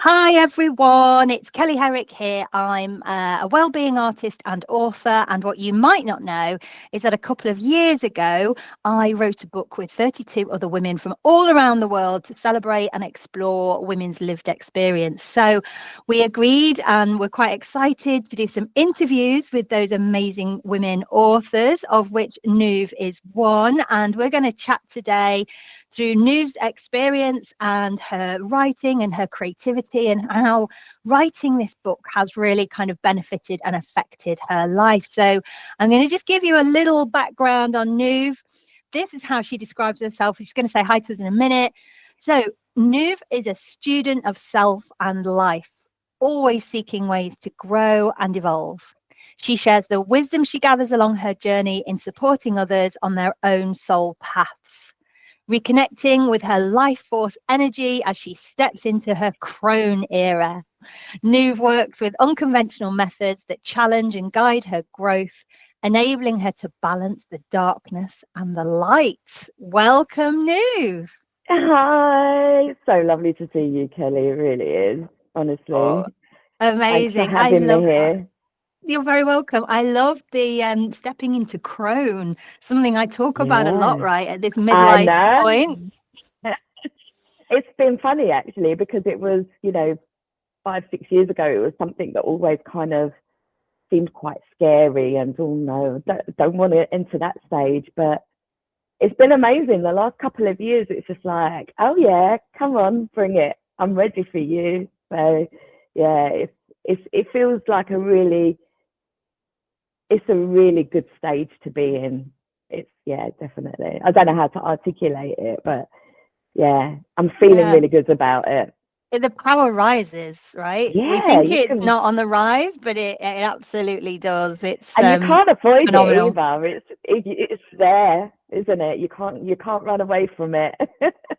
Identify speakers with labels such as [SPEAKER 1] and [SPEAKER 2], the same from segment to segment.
[SPEAKER 1] Hi everyone, it's Kelly Herrick here. I'm a wellbeing artist and author, and what you might not know is that a couple of years ago I wrote a book with 32 other women from all around the world to celebrate and explore women's lived experience. So we agreed, and we're quite excited to do some interviews with those amazing women authors, of which Nuv is one, and we're going to chat today through Nuv's experience and her writing and her creativity, and how writing this book has really kind of benefited and affected her life. So I'm going to just give you a little background on Nuv. This is how she describes herself. She's going to say hi to us in a minute. So Nuv is a student of self and life, always seeking ways to grow and evolve. She shares the wisdom she gathers along her journey in supporting others on their own soul paths, reconnecting with her life force energy as she steps into her crone era. Nuv works with unconventional methods that challenge and guide her growth, enabling her to balance the darkness and the light. Welcome, Nuv.
[SPEAKER 2] Hi, so lovely to see you, Kelly. It really is, honestly.
[SPEAKER 1] Oh,
[SPEAKER 2] Thanks for
[SPEAKER 1] amazing. I
[SPEAKER 2] having me
[SPEAKER 1] love that.
[SPEAKER 2] here.
[SPEAKER 1] You're very welcome. I love the stepping into crone, something I talk about a lot,
[SPEAKER 2] Yeah,
[SPEAKER 1] right, at this
[SPEAKER 2] I
[SPEAKER 1] midlife point.
[SPEAKER 2] know. It's been funny actually because it was, 5, 6 years ago, it was something that always kind of seemed quite scary and oh no, don't want to enter that stage. But it's been amazing. The last couple of years, it's just like, oh yeah, come on, bring it. I'm ready for you. So yeah, it feels like it's a really good stage to be in. It's yeah, definitely. I don't know how to articulate it, but yeah, I'm feeling
[SPEAKER 1] Yeah.
[SPEAKER 2] really good about it.
[SPEAKER 1] The power rises, right? We
[SPEAKER 2] Yeah,
[SPEAKER 1] think
[SPEAKER 2] you
[SPEAKER 1] it's
[SPEAKER 2] can,
[SPEAKER 1] not on the rise, but it absolutely does. It's
[SPEAKER 2] and you can't avoid it
[SPEAKER 1] phenomenal.
[SPEAKER 2] either. It's there, isn't it? You can't run away from it.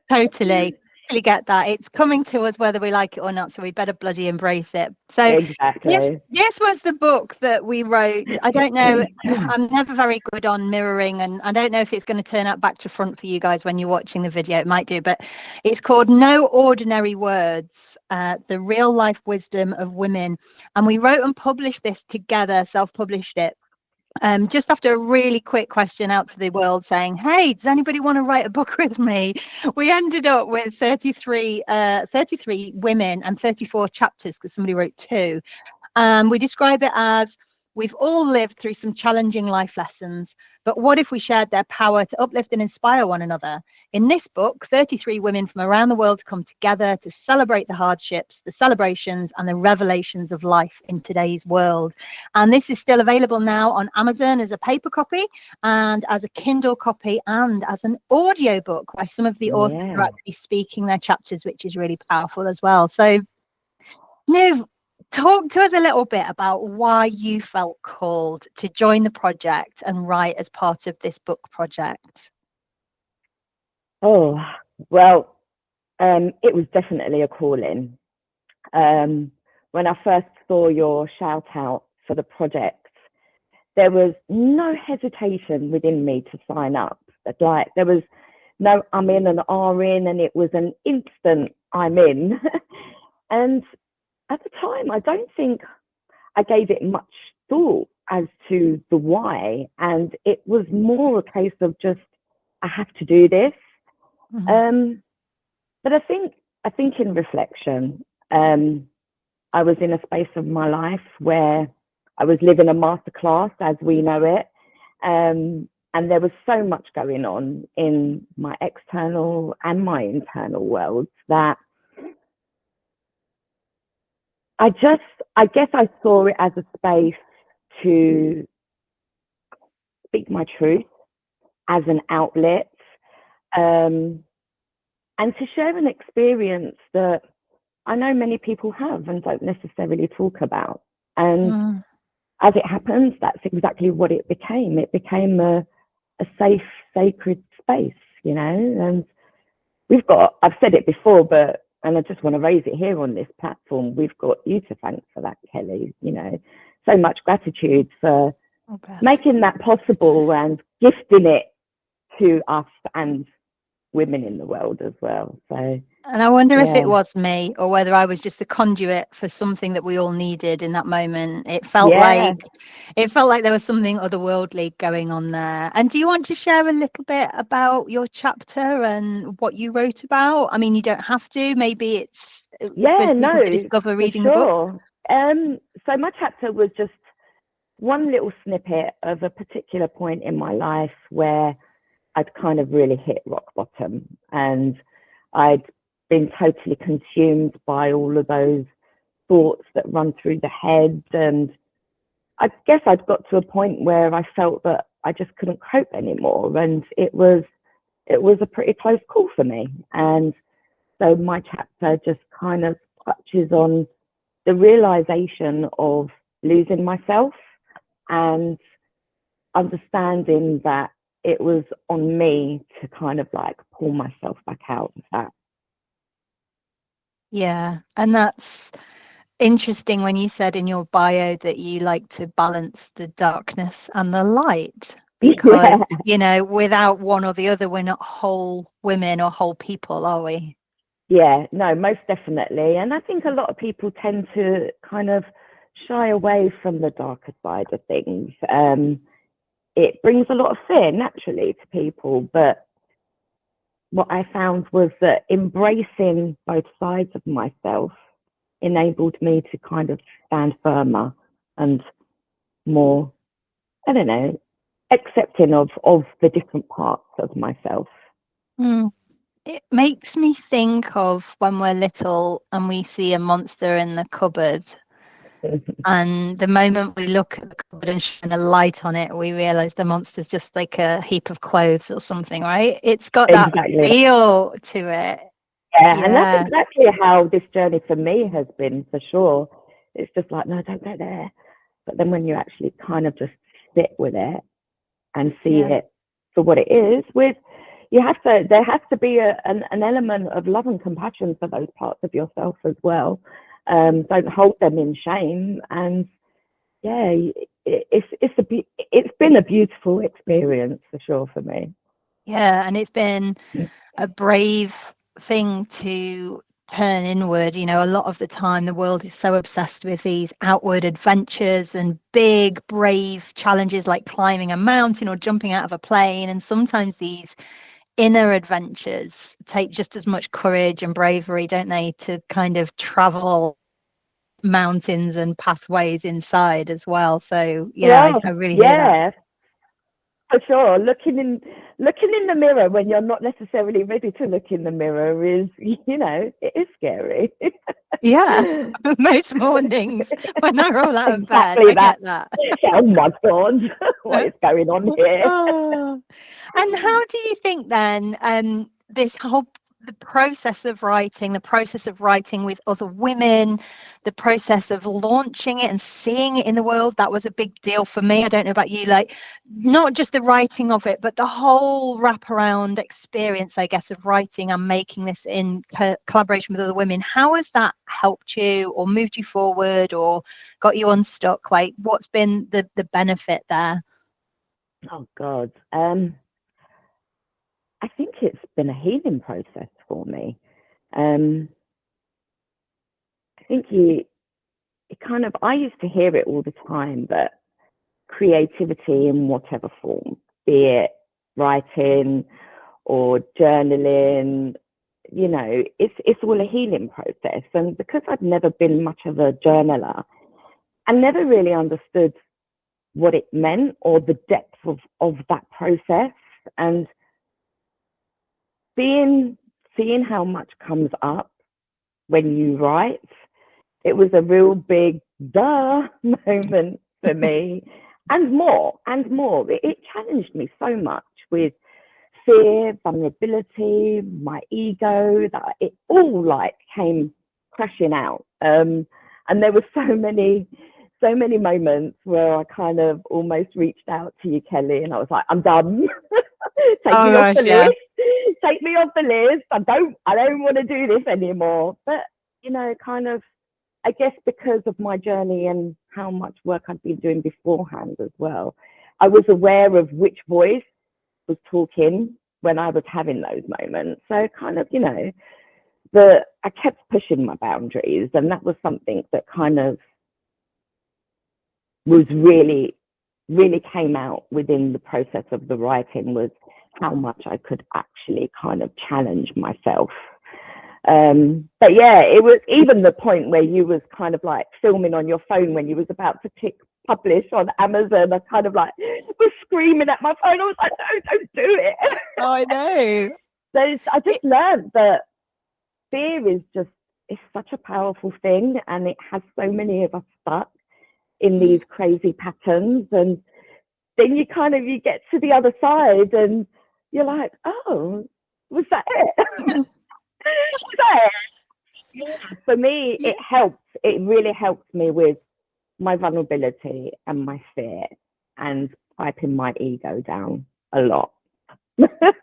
[SPEAKER 1] Totally. Totally get that. It's coming to us whether we like it or not, so we better bloody embrace it. So yes,
[SPEAKER 2] Exactly.
[SPEAKER 1] this was the book that we wrote. I don't know. I'm never very good on mirroring, and I don't know if it's going to turn out back to front for you guys when you're watching the video. It might do, but it's called No Ordinary Words, the real life wisdom of women. And we wrote and published this together, self-published it. Just after a really quick question out to the world saying, hey, does anybody want to write a book with me? We ended up with 33 women and 34 chapters because somebody wrote two. We describe it as, we've all lived through some challenging life lessons, but what if we shared their power to uplift and inspire one another? In this book, 33 women from around the world come together to celebrate the hardships, the celebrations, and the revelations of life in today's world. And this is still available now on Amazon as a paper copy and as a Kindle copy and as an audio book, where some of the authors are
[SPEAKER 2] Yeah.
[SPEAKER 1] actually speaking their chapters, which is really powerful as well. So, Niv, talk to us a little bit about why you felt called to join the project and write as part of this book project.
[SPEAKER 2] Oh, well, it was definitely a calling. When I first saw your shout out for the project, there was no hesitation within me to sign up. Like there was no I'm in and are in, and it was an instant I'm in. And at the time, I don't think I gave it much thought as to the why, and it was more a case of just I have to do this.
[SPEAKER 1] Mhm.
[SPEAKER 2] Um, but I think in reflection, I was in a space of my life where I was living a masterclass as we know it. And there was so much going on in my external and my internal worlds that I just, I guess I saw it as a space to speak my truth as an outlet, um, and to share an experience that I know many people have and don't necessarily talk about. And
[SPEAKER 1] Mm.
[SPEAKER 2] as it happens, that's exactly what it became. It became a safe, sacred space, and I've said it before, and I just want to raise it here on this platform. We've got you to thank for that, Kelly. So much gratitude for
[SPEAKER 1] Oh, bless.
[SPEAKER 2] making that possible and gifting it to us and women in the world as well. So
[SPEAKER 1] And I wonder if it
[SPEAKER 2] Yeah,
[SPEAKER 1] was me or whether I was just the conduit for something that we all needed in that moment.
[SPEAKER 2] yeah,
[SPEAKER 1] It felt like there was something otherworldly going on there. And do you want to share a little bit about your chapter and what you wrote about? I mean, you don't have to. Maybe it's for
[SPEAKER 2] yeah.
[SPEAKER 1] people to
[SPEAKER 2] No,
[SPEAKER 1] discover
[SPEAKER 2] for
[SPEAKER 1] reading the book.
[SPEAKER 2] sure. So my chapter was just one little snippet of a particular point in my life where I'd kind of really hit rock bottom, and I'd been totally consumed by all of those thoughts that run through the head. And I guess I'd got to a point where I felt that I just couldn't cope anymore. And it was a pretty close call for me. And so my chapter just kind of touches on the realization of losing myself and understanding that it was on me to kind of like pull myself back out of that.
[SPEAKER 1] Yeah. And that's interesting when you said in your bio that you like to balance the darkness and the light because,
[SPEAKER 2] Yeah,
[SPEAKER 1] without one or the other, we're not whole women or whole people, are we?
[SPEAKER 2] yeah, no, most definitely. And I think a lot of people tend to kind of shy away from the darker side of things. It brings a lot of fear naturally to people, but what I found was that embracing both sides of myself enabled me to kind of stand firmer and more, I don't know, accepting of the different parts of myself.
[SPEAKER 1] Mm. It makes me think of when we're little and we see a monster in the cupboard. And the moment we look at the cupboard and shine a light on it, we realize the monster's just like a heap of clothes or something, right? It's got that
[SPEAKER 2] Exactly.
[SPEAKER 1] feel to it.
[SPEAKER 2] Yeah, and that's
[SPEAKER 1] Yeah.
[SPEAKER 2] exactly how this journey for me has been, for sure. It's just like, no, don't go there. But then when you actually kind of just sit with it and see
[SPEAKER 1] Yeah.
[SPEAKER 2] it for what it is, there has to be an element of love and compassion for those parts of yourself as well. Don't hold them in shame. And yeah, it's been a beautiful experience for sure for me.
[SPEAKER 1] Yeah. And it's been a brave thing to turn inward. A lot of the time the world is so obsessed with these outward adventures and big, brave challenges like climbing a mountain or jumping out of a plane. And sometimes these inner adventures take just as much courage and bravery, don't they, to kind of travel mountains and pathways inside as well. So yeah,
[SPEAKER 2] Well,
[SPEAKER 1] I really hear that.
[SPEAKER 2] yeah, for sure. Looking in the mirror when you're not necessarily ready to look in the mirror is, it is scary.
[SPEAKER 1] Yeah, most mornings when I roll out of bed,
[SPEAKER 2] Exactly
[SPEAKER 1] I
[SPEAKER 2] that.
[SPEAKER 1] get that.
[SPEAKER 2] Oh my God, what is going on here?
[SPEAKER 1] Oh. And how do you think then this whole the process of writing with other women, the process of launching it and seeing it in the world, that was a big deal for me. I don't know about you, like not just the writing of it, but the whole wraparound experience, I guess, of writing and making this in collaboration with other women. How has that helped you or moved you forward or got you unstuck? Like what's been the benefit there?
[SPEAKER 2] Oh God. I think it's been a healing process for me. Um, I think I used to hear it all the time, but creativity in whatever form, be it writing or journaling, it's all a healing process. And because I'd never been much of a journaler, I never really understood what it meant or the depth of that process. And seeing seeing how much comes up when you write, it was a real big duh moment for me. And more. It challenged me so much with fear, vulnerability, my ego, that it all like came crashing out. And there were so many moments where I kind of almost reached out to you, Kelly, and I was like, I'm done. Take
[SPEAKER 1] Oh
[SPEAKER 2] me off the
[SPEAKER 1] gosh, yeah.
[SPEAKER 2] list. Take me off the list. I don't want to do this anymore. But kind of, I guess because of my journey and how much work I'd been doing beforehand as well, I was aware of which voice was talking when I was having those moments. So kind of, I kept pushing my boundaries, and that was something that kind of was really, really came out within the process of the writing, was how much I could actually kind of challenge myself. But yeah, it was even the point where you was kind of like filming on your phone when you was about to click publish on Amazon. I kind of like was screaming at my phone. I was like, no, don't do it.
[SPEAKER 1] Oh, I know.
[SPEAKER 2] So I just learned that fear is just, it's such a powerful thing, and it has so many of us stuck in these crazy patterns. And then you get to the other side and you're like, oh, was that it? Was that it? Yeah. For me, it really helped me with my vulnerability and my fear, and piping my ego down a lot.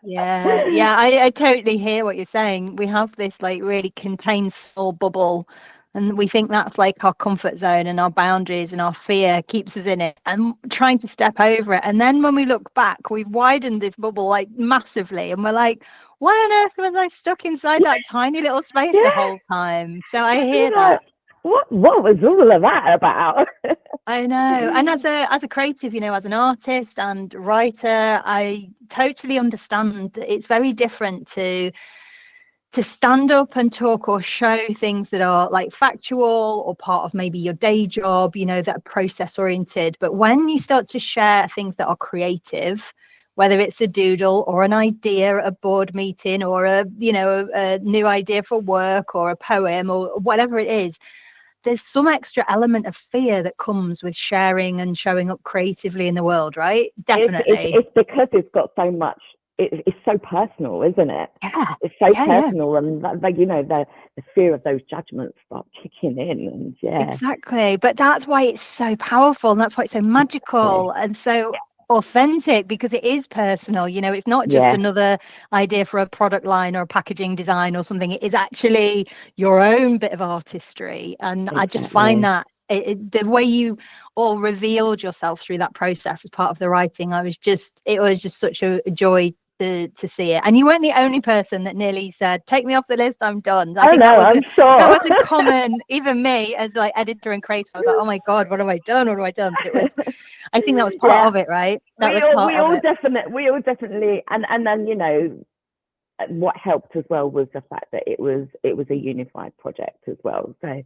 [SPEAKER 1] Yeah, I totally hear what you're saying. We have this like really contained soul bubble, and we think that's like our comfort zone, and our boundaries and our fear keeps us in it, and trying to step over it. And then when we look back, we've widened this bubble like massively, and we're like, why on earth was I stuck inside that tiny little space the whole time? So I hear that.
[SPEAKER 2] What was all of that about?
[SPEAKER 1] I know. And as a creative, as an artist and writer, I totally understand that it's very different to stand up and talk or show things that are like factual or part of maybe your day job, that are process oriented. But when you start to share things that are creative, whether it's a doodle or an idea at a board meeting, or a new idea for work, or a poem, or whatever it is, there's some extra element of fear that comes with sharing and showing up creatively in the world, right? Definitely.
[SPEAKER 2] It's because it's got so much. It's so personal, isn't it?
[SPEAKER 1] Yeah.
[SPEAKER 2] It's so personal, and the fear of those judgments start kicking in, and
[SPEAKER 1] Exactly. But that's why it's so powerful, and that's why it's so magical and so authentic, because it is personal. It's not just another idea for a product line or a packaging design or something. It is actually your own bit of artistry. And I just find that the way you all revealed yourself through that process as part of the writing, it was just such a joy to see it. And you weren't the only person that nearly said, take me off the list, I'm done. I think that was a common, even me as like editor and creator, I was like, oh my god, what have I done, but it was, I think that was part of it, right?
[SPEAKER 2] We all definitely, and then what helped as well was the fact that it was a unified project as well. So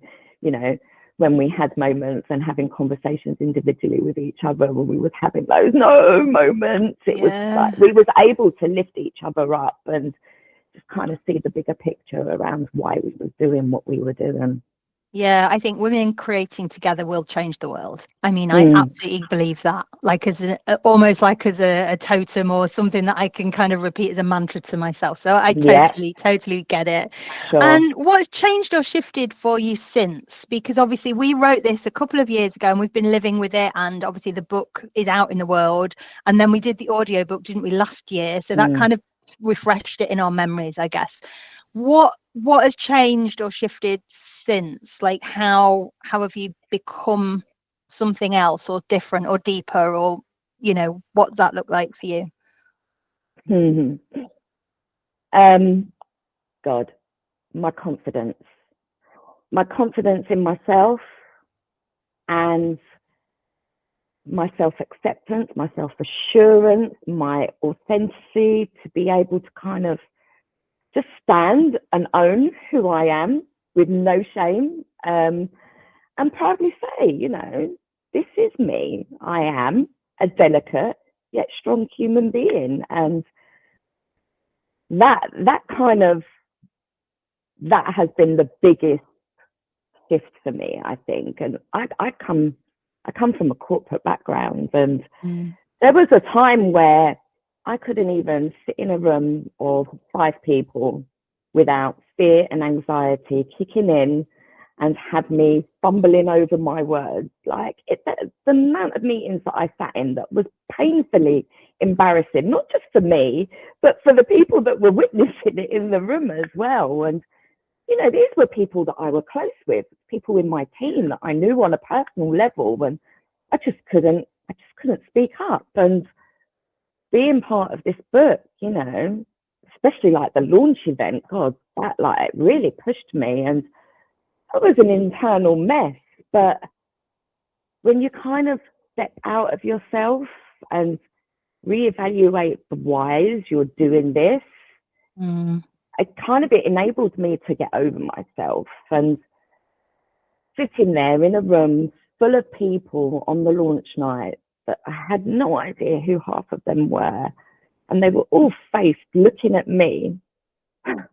[SPEAKER 2] when we had moments and having conversations individually with each other, when we was having those no moments, it was like we was able to lift each other up and just kind of see the bigger picture around why we was doing what we were doing.
[SPEAKER 1] Yeah, I think women creating together will change the world. I mean, I absolutely believe that, like almost like as a totem or something that I can kind of repeat as a mantra to myself. So I totally get it.
[SPEAKER 2] Sure.
[SPEAKER 1] And what's changed or shifted for you since? Because obviously we wrote this a couple of years ago and we've been living with it, and obviously the book is out in the world. And then we did the audiobook, didn't we, last year? So that kind of refreshed it in our memories, I guess. What has changed or shifted since? Like how have you become something else or different or deeper, or what that looked like for you?
[SPEAKER 2] God, my confidence in myself, and my self-acceptance, my self-assurance, my authenticity, to be able to kind of just stand and own who I am with no shame, and proudly say, this is me. I am a delicate yet strong human being, and that has been the biggest shift for me, I think. And I come from a corporate background, and there was a time where I couldn't even sit in a room of 5 people without fear and anxiety kicking in and have me fumbling over my words. Like the amount of meetings that I sat in that was painfully embarrassing, not just for me, but for the people that were witnessing it in the room as well. And these were people that I were close with, people in my team that I knew on a personal level, and I just couldn't speak up. And being part of this book, especially like the launch event, God, that like really pushed me, and it was an internal mess. But when you kind of step out of yourself and reevaluate the whys you're doing this, it enabled me to get over myself. And sitting there in a room full of people on the launch night that I had no idea who half of them were, and they were all faced looking at me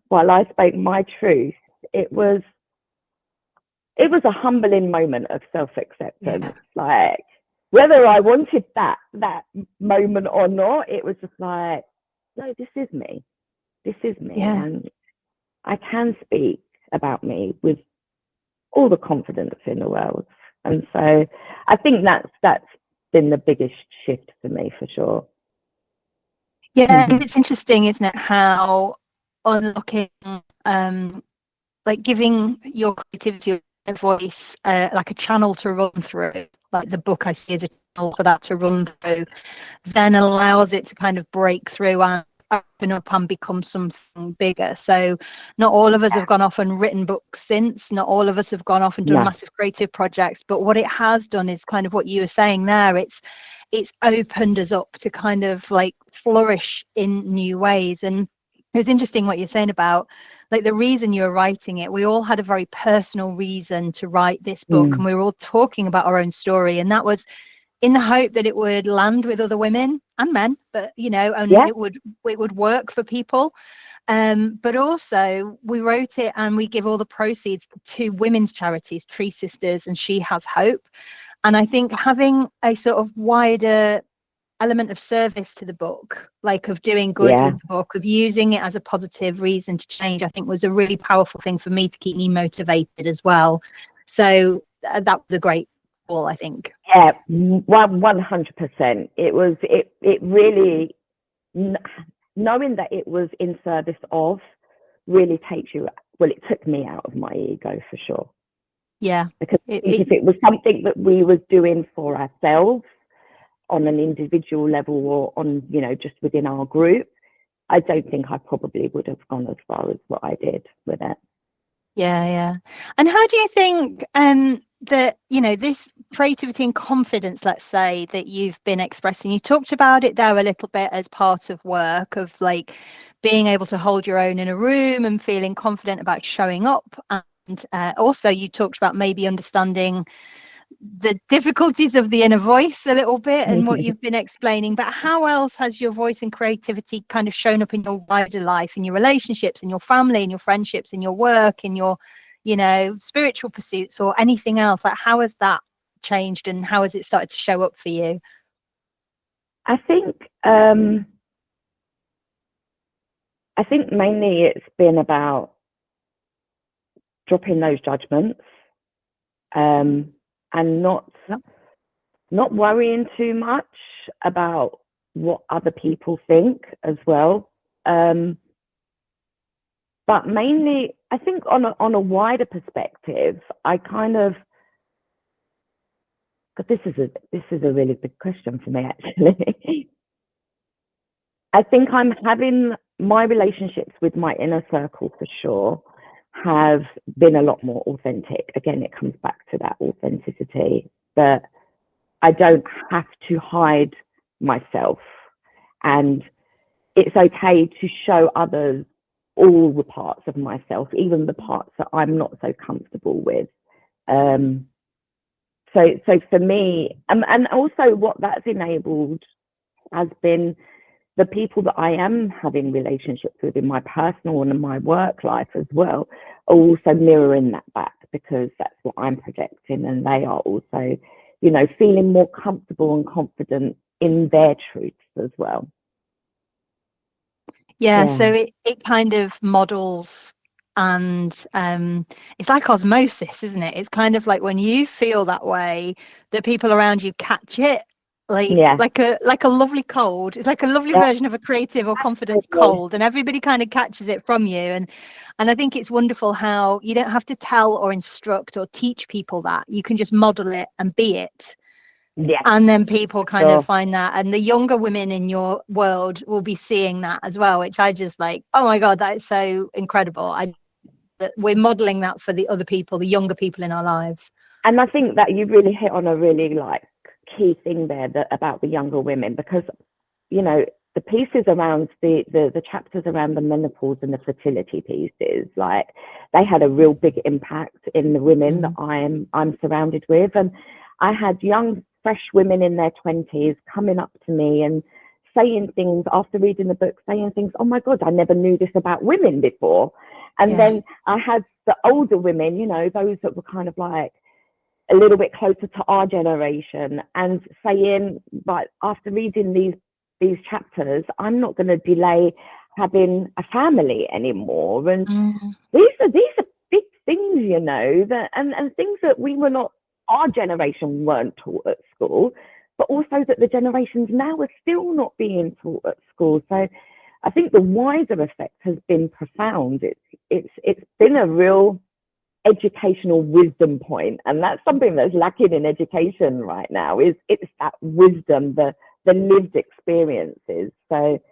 [SPEAKER 2] while I spoke my truth. It was a humbling moment of self-acceptance. Like, whether I wanted that moment or not, it was just like, no, this is me. This is me. And I can speak about me with all the confidence in the world. And so I think that's been the biggest shift for me, for sure.
[SPEAKER 1] Yeah, and it's interesting, isn't it, how unlocking, like giving your creativity a voice, like a channel to run through, like the book I see as a channel for that to run through, then allows it to kind of break through and open up and become something bigger. So not all of us have gone off and written books since, not all of us have gone off and done massive creative projects, but what it has done is kind of what you were saying there. It's opened us up to kind of like flourish in new ways. And it was interesting what you're saying about like the reason you were writing it. We all had a very personal reason to write this book, and we were all talking about our own story, and that was in the hope that it would land with other women and men, but it would work for people. But also we wrote it and we give all the proceeds to two women's charities, Treesisters and Has Hope. And I think having a sort of wider element of service to the book, like of doing good with the book, of using it as a positive reason to change, I think was a really powerful thing for me to keep me motivated as well. So that was a great call, I think.
[SPEAKER 2] Yeah, 100%. It really, knowing that it was in service of, really takes you, well, it took me out of my ego, for sure.
[SPEAKER 1] Yeah,
[SPEAKER 2] because if it was something that we was doing for ourselves on an individual level, or on, just within our group, I don't think I probably would have gone as far as what I did with it.
[SPEAKER 1] Yeah. And how do you think that, this creativity and confidence, let's say, that you've been expressing, you talked about it there a little bit as part of work, of like being able to hold your own in a room and feeling confident about showing up. And also you talked about maybe understanding the difficulties of the inner voice a little bit and what you've been explaining, but how else has your voice and creativity kind of shown up in your wider life, in your relationships, in your family, in your friendships, in your work, in your spiritual pursuits, or anything else? Like, how has that changed and how has it started to show up for you?
[SPEAKER 2] I think mainly it's been about dropping those judgments, and not worrying too much about what other people think as well. But mainly, I think on a wider perspective, I kind of, because this is a really big question for me, actually. I think I'm having my relationships with my inner circle, for sure, have been a lot more authentic. Again, it comes back to that authenticity, that I don't have to hide myself, and it's okay to show others all the parts of myself, even the parts that I'm not so comfortable with. So for me, and also what that's enabled has been the people that I am having relationships with in my personal and in my work life as well, are also mirroring that back, because that's what I'm projecting, and they are also, feeling more comfortable and confident in their truths as well.
[SPEAKER 1] Yeah. So it kind of models, and it's like osmosis, isn't it? It's kind of like when you feel that way, the people around you catch it, like a lovely cold. It's like a lovely version of a creative or confidence cold, and everybody kind of catches it from you. And I think it's wonderful how you don't have to tell or instruct or teach people that. You can just model it and be it.
[SPEAKER 2] Yes,
[SPEAKER 1] And then people kind
[SPEAKER 2] sure.
[SPEAKER 1] of find that, and the younger women in your world will be seeing that as well, which I just like, oh my God, that is so incredible. That we're modeling that for the other people, the younger people in our lives.
[SPEAKER 2] And I think that you really hit on a really like key thing there, that about the younger women, because you know, the pieces around the chapters around the menopause and the fertility pieces, like they had a real big impact in the women that I'm surrounded with. And I had young, fresh women in their 20s coming up to me and saying things after reading the book, saying things, oh my God, I never knew this about women before. And then I had the older women, you know, those that were kind of like a little bit closer to our generation, and saying, like, after reading these chapters, I'm not going to delay having a family anymore. And these are big things, you know, that and things that we were not, our generation weren't taught at school, but also that the generations now are still not being taught at school. So I think the wider effect has been profound. It's been a real educational wisdom point, and that's something that's lacking in education right now. Is it's that wisdom, the lived experiences. So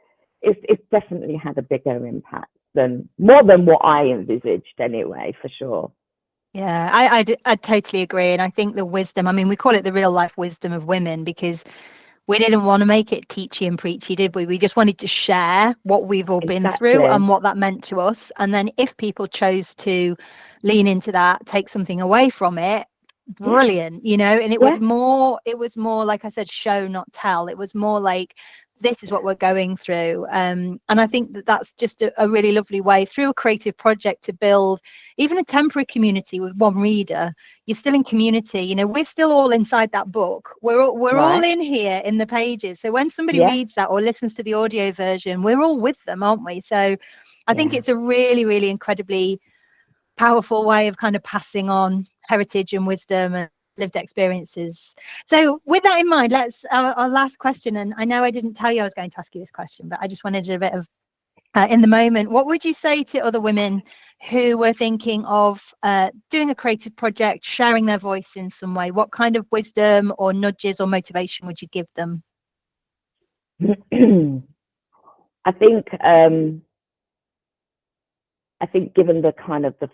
[SPEAKER 2] it's definitely had a bigger impact than more than what I envisaged anyway, for sure.
[SPEAKER 1] Yeah, I totally agree. And I think the wisdom, I mean, we call it the real life wisdom of women because we didn't want to make it teachy and preachy, did we? We just wanted to share what we've all been through and what that meant to us. And then if people chose to lean into that, take something away from it, brilliant, you know. And it was more, like I said, show, not tell. It was more like, this is what we're going through. And I think that that's just a really lovely way through a creative project to build even a temporary community with one reader. You're still in community, you know, we're still all inside that book. We're all in here in the pages. So when somebody reads that or listens to the audio version, we're all with them, aren't we? So I think it's a really, really incredibly powerful way of kind of passing on heritage and wisdom and lived experiences. So with that in mind, let's our last question. And I know I didn't tell you I was going to ask you this question, but I just wanted a bit of in the moment, what would you say to other women who were thinking of doing a creative project, sharing their voice in some way? What kind of wisdom or nudges or motivation would you give them?
[SPEAKER 2] I think given the kind of the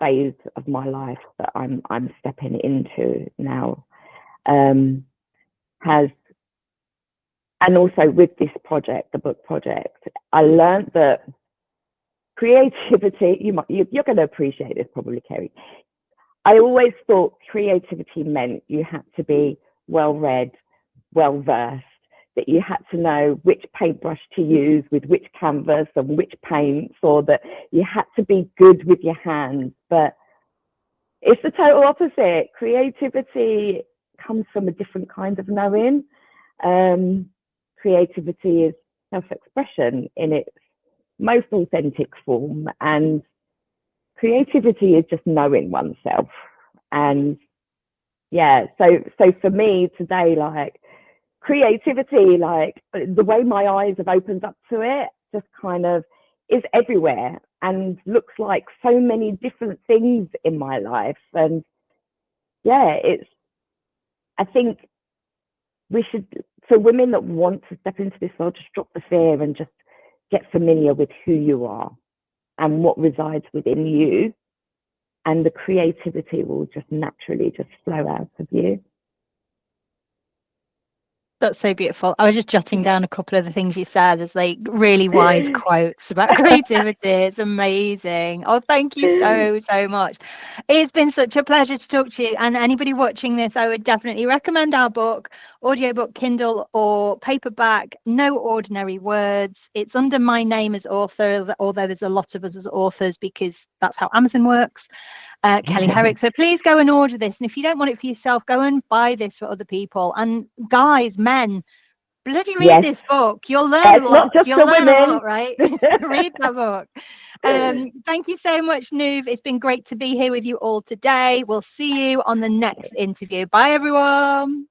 [SPEAKER 2] phase of my life that I'm stepping into now, has, and also with this project, the book project, I learned that creativity, you're going to appreciate this probably, Kerry. I always thought creativity meant you had to be well read, well versed, that you had to know which paintbrush to use with which canvas and which paints, or that you had to be good with your hands. But it's the total opposite. Creativity comes from a different kind of knowing. Creativity is self-expression in its most authentic form, and creativity is just knowing oneself. And so for me today, like, creativity, like the way my eyes have opened up to it, just kind of is everywhere and looks like so many different things in my life. And I think we should, for women that want to step into this world, just drop the fear and just get familiar with who you are and what resides within you, and the creativity will just naturally just flow out of you.
[SPEAKER 1] That's so beautiful. I was just jotting down a couple of the things you said as like really wise quotes about creativity. It's amazing. Oh, thank you so much. It's been such a pleasure to talk to you. And anybody watching this, I would definitely recommend our book, audiobook, Kindle or paperback, No Ordinary Words. It's under my name as author, although there's a lot of us as authors because that's how Amazon works. Kelly Herrick. So please go and order this. And if you don't want it for yourself, go and buy this for other people. And guys, men, bloody read this book. You'll learn a lot.
[SPEAKER 2] Not just
[SPEAKER 1] You'll learn
[SPEAKER 2] women.
[SPEAKER 1] a lot, right? Read the book. Thank you so much, Nuv. It's been great to be here with you all today. We'll see you on the next interview. Bye, everyone.